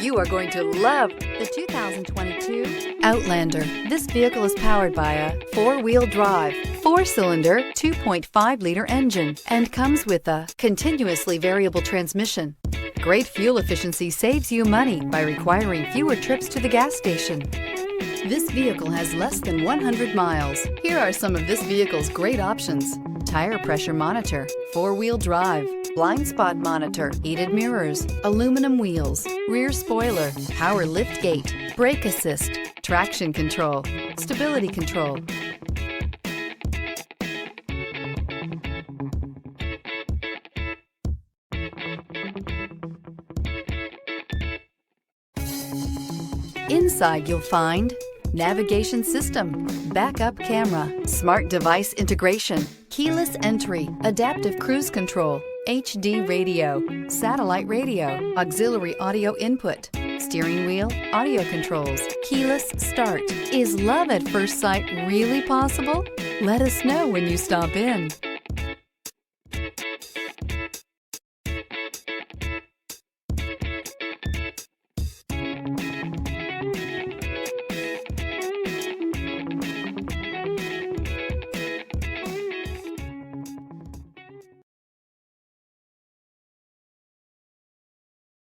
You are going to love the 2022 Outlander. This vehicle is powered by a four-wheel drive, four-cylinder, 2.5-liter engine and comes with a continuously variable transmission. Great fuel efficiency saves you money by requiring fewer trips to the gas station. This vehicle has less than 100 miles. Here are some of this vehicle's great options: tire pressure monitor, four-wheel drive, blind spot monitor, heated mirrors, aluminum wheels, rear spoiler, power lift gate, brake assist, traction control, stability control. Inside you'll find navigation system, backup camera, smart device integration, keyless entry, adaptive cruise control, HD radio, satellite radio, auxiliary audio input, steering wheel audio controls, keyless start. Is love at first sight really possible? Let us know when you stop in.